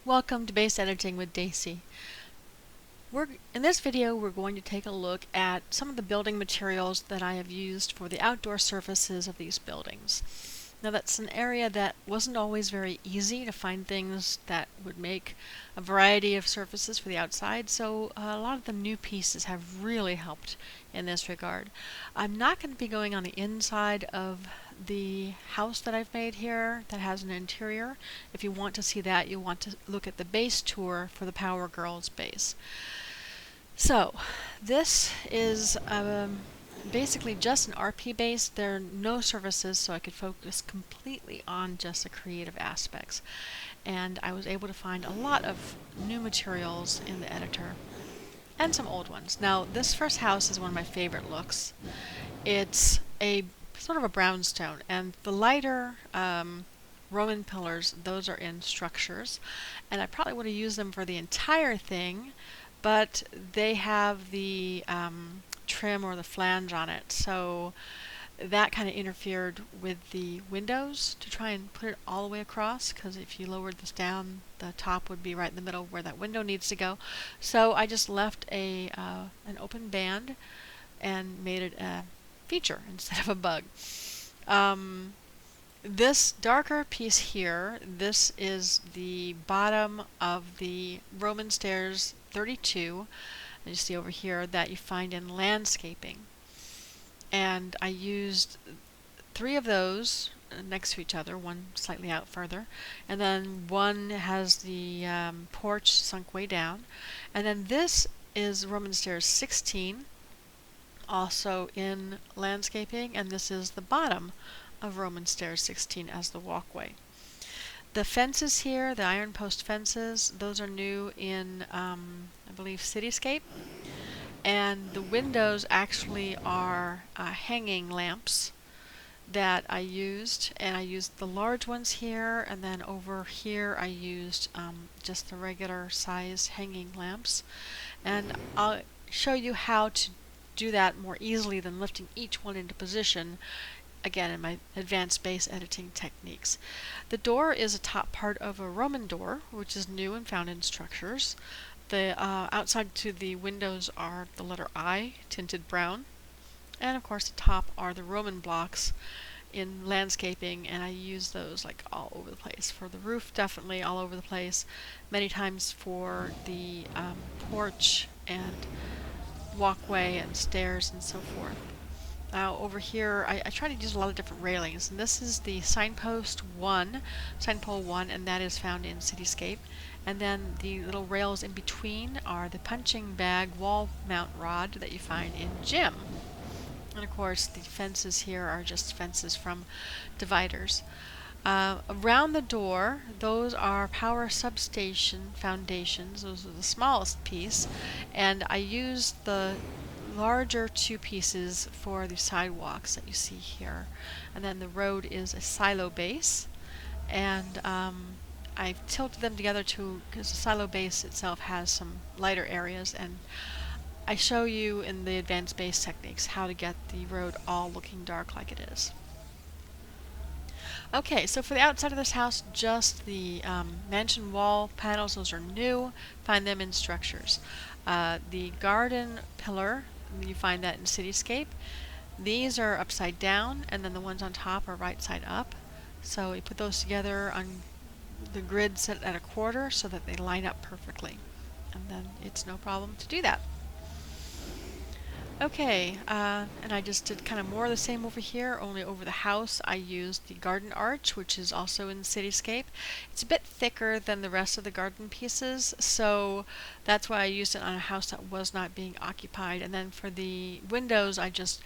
Welcome to Base Editing with Dacy. In this video, we're going to take a look at some of the building materials that I have used for the outdoor surfaces of these buildings. Now that's an area that wasn't always very easy to find things that would make a variety of surfaces for the outside, so a lot of the new pieces have really helped in this regard. I'm not going to be going on the inside of the house that I've made here that has an interior. If you want to see that, you'll want to look at the base tour for the Power Girls base. So this is basically just an RP base. There are no surfaces, so I could focus completely on just the creative aspects. And I was able to find a lot of new materials in the editor and some old ones. Now this first house is one of my favorite looks. It's a sort of a brownstone, and the lighter Roman pillars, those are in structures, and I probably would have used them for the entire thing, but they have the trim or the flange on it, so that kind of interfered with the windows to try and put it all the way across, because if you lowered this down, the top would be right in the middle where that window needs to go. So I just left an open band and made it a feature instead of a bug. This darker piece here, this is the bottom of the Roman stairs 32, and you see over here, that you find in landscaping. And I used 3 of those next to each other, one slightly out further, and then one has the porch sunk way down. And then this is Roman stairs 16, also in landscaping, and this is the bottom of Roman stairs 16 as the walkway. The fences here, the iron post fences, those are new in, I believe, Cityscape. And the windows actually are hanging lamps that I used, and I used the large ones here, and then over here I used just the regular size hanging lamps. And I'll show you how to do that more easily than lifting each one into position, again in my advanced base editing techniques. The door is a top part of a Roman door, which is new and found in structures. The outside to the windows are the letter I, tinted brown, and of course the top are the Roman blocks in landscaping, and I use those like all over the place. For the roof, definitely all over the place. Many times for the porch and walkway and stairs and so forth. Over here, I try to use a lot of different railings, and this is the signpole 1, and that is found in Cityscape. And then the little rails in between are the punching bag wall mount rod that you find in Gym. And of course, the fences here are just fences from dividers. Around the door, those are power substation foundations. Those are the smallest piece, and I used the larger 2 pieces for the sidewalks that you see here. And then the road is a silo base, and I've tilted them together because the silo base itself has some lighter areas, and I show you in the advanced base techniques how to get the road all looking dark like it is. Okay, so for the outside of this house, just the mansion wall panels, those are new. Find them in structures. The garden pillar, you find that in Cityscape. These are upside down, and then the ones on top are right side up. So we put those together on the grid set at a quarter so that they line up perfectly. And then it's no problem to do that. Okay, and I just did kind of more of the same over here, only over the house I used the garden arch, which is also in Cityscape. It's a bit thicker than the rest of the garden pieces, so that's why I used it on a house that was not being occupied. And then for the windows, I just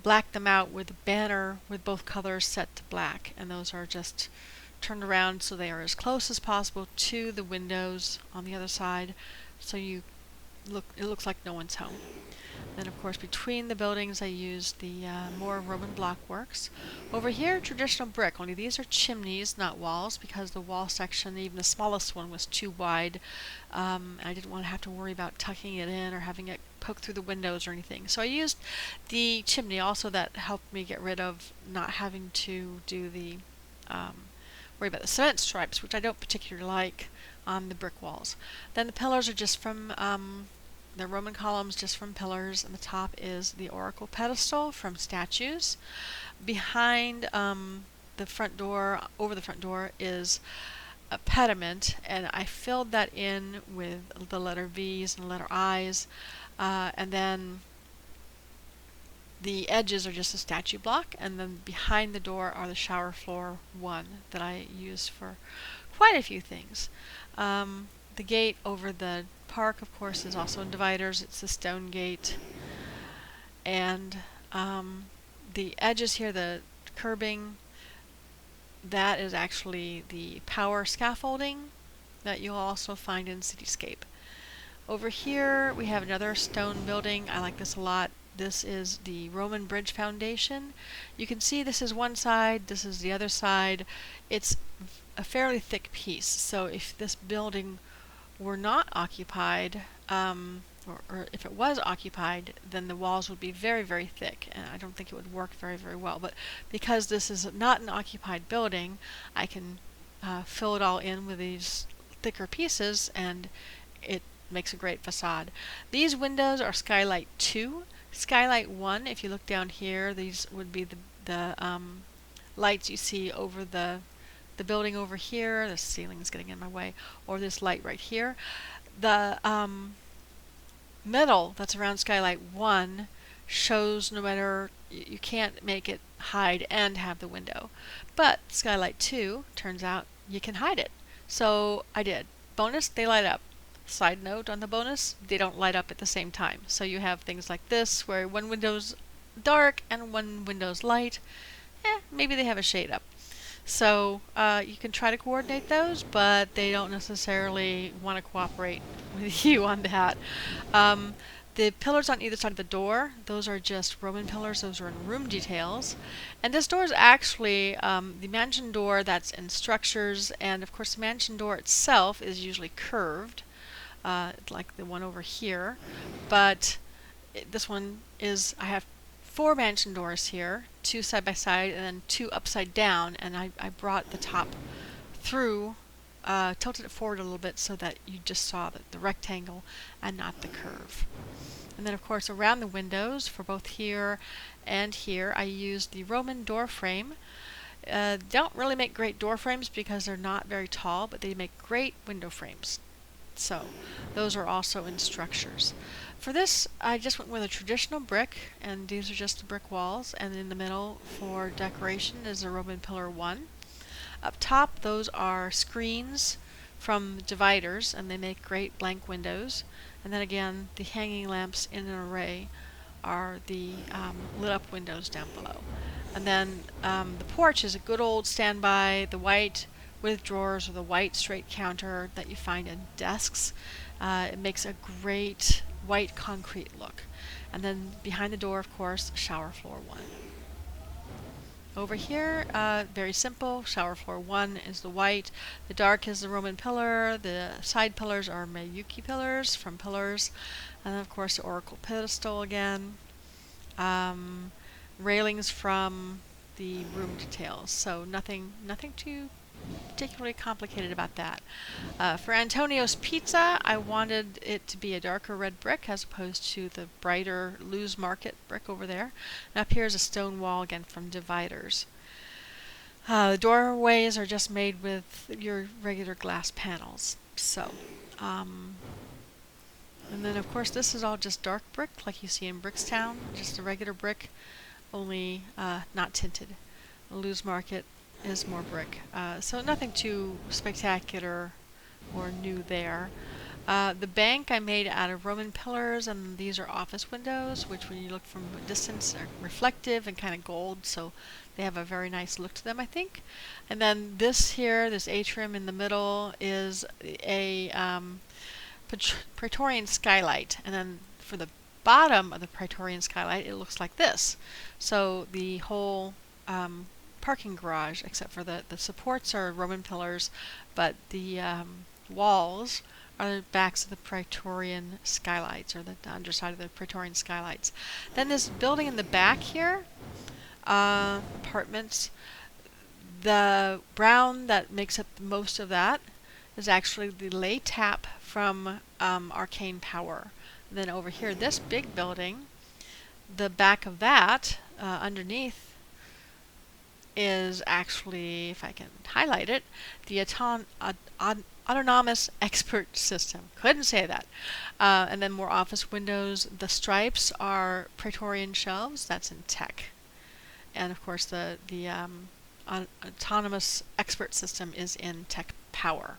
blacked them out with a banner with both colors set to black, and those are just turned around so they are as close as possible to the windows on the other side, so it looks like no one's home. Then of course between the buildings I used the more Roman block works. Over here, traditional brick, only these are chimneys, not walls, because the wall section, even the smallest one, was too wide. I didn't want to have to worry about tucking it in or having it poke through the windows or anything. So I used the chimney also. That helped me get rid of not having to do the worry about the cement stripes, which I don't particularly like on the brick walls. Then the pillars are just from the Roman columns, just from pillars, and the top is the oracle pedestal from statues. Behind the front door, over the front door, is a pediment, and I filled that in with the letter V's and the letter I's, and then the edges are just a statue block, and then behind the door are the shower floor 1 that I use for quite a few things. The gate over the park, of course, is also in dividers. It's a stone gate. And the edges here, the curbing, that is actually the power scaffolding that you'll also find in Cityscape. Over here we have another stone building. I like this a lot. This is the Roman bridge foundation. You can see this is one side, this is the other side. It's a fairly thick piece, so if this building were not occupied, or if it was occupied, then the walls would be very, very thick, and I don't think it would work very, very well. But because this is not an occupied building, I can fill it all in with these thicker pieces, and it makes a great facade. These windows are skylight 2. Skylight 1, if you look down here, these would be the lights you see over the building over here. The ceiling is getting in my way, or this light right here. The metal that's around skylight 1 shows no matter, you can't make it hide and have the window. But skylight 2, turns out you can hide it. So I did. Bonus, they light up. Side note on the bonus, they don't light up at the same time. So you have things like this where one window's dark and one window's light. Maybe they have a shade up. So you can try to coordinate those, but they don't necessarily want to cooperate with you on that. The pillars on either side of the door, those are just Roman pillars. Those are in room details. And this door is actually the mansion door that's in structures, and of course the mansion door itself is usually curved, like the one over here. But this one is, I have 4 mansion doors here, 2 side by side and then 2 upside down, and I brought the top through, tilted it forward a little bit so that you just saw the rectangle and not the curve. And then of course around the windows for both here and here I used the Roman door frame. Don't really make great door frames because they're not very tall, but they make great window frames. So those are also in structures. For this, I just went with a traditional brick, and these are just the brick walls, and in the middle for decoration is a Roman pillar 1. Up top, those are screens from dividers, and they make great blank windows. And then again, the hanging lamps in an array are the lit up windows down below. And then the porch is a good old standby, the white with drawers or the white straight counter that you find in desks. It makes a great white concrete look. And then behind the door, of course, shower floor 1. Over here, very simple, shower floor 1 is the white, the dark is the Roman pillar, the side pillars are Miyuki pillars from Pillars, and then of course the oracle pedestal again. Railings from the room details, so nothing too particularly complicated about that. For Antonio's pizza, I wanted it to be a darker red brick as opposed to the brighter Lewes Market brick over there. And up here is a stone wall again from dividers. The doorways are just made with your regular glass panels. So, and then of course this is all just dark brick like you see in Brickstown, just a regular brick, only not tinted. Lewes Market is more brick. So nothing too spectacular or new there. The bank I made out of Roman pillars, and these are office windows, which when you look from a distance are reflective and kind of gold, so they have a very nice look to them, I think. And then this here, this atrium in the middle, is a Praetorian skylight, and then for the bottom of the Praetorian skylight it looks like this. So the whole parking garage, except for the supports are Roman pillars, but the walls are the backs of the Praetorian skylights, or the underside of the Praetorian skylights. Then this building in the back here, apartments, The brown that makes up most of that is actually the lay tap from Arcane Power. And then over here, this big building, the back of that underneath is actually, if I can highlight it, the Autonomous Expert System. Couldn't say that. And then more office windows. The stripes are Praetorian shelves. That's in tech. And of course, the Autonomous Expert System is in tech power.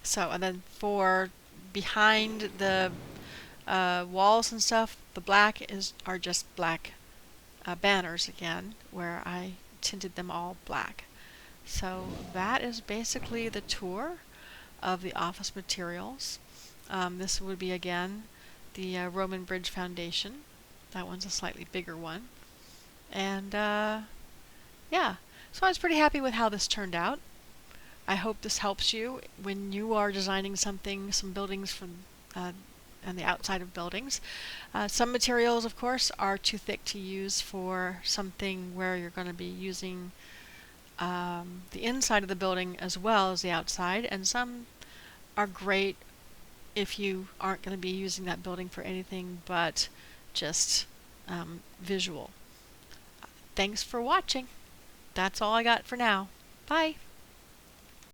So, and then for behind the walls and stuff, the black are just black banners again, where I tinted them all black. So that is basically the tour of the office materials. This would be again the Roman Bridge Foundation. That one's a slightly bigger one. And yeah, so I was pretty happy with how this turned out. I hope this helps you when you are designing something, some buildings from on the outside of buildings. Some materials, of course, are too thick to use for something where you're going to be using the inside of the building as well as the outside, and some are great if you aren't going to be using that building for anything but just visual. Thanks for watching. That's all I got for now. Bye.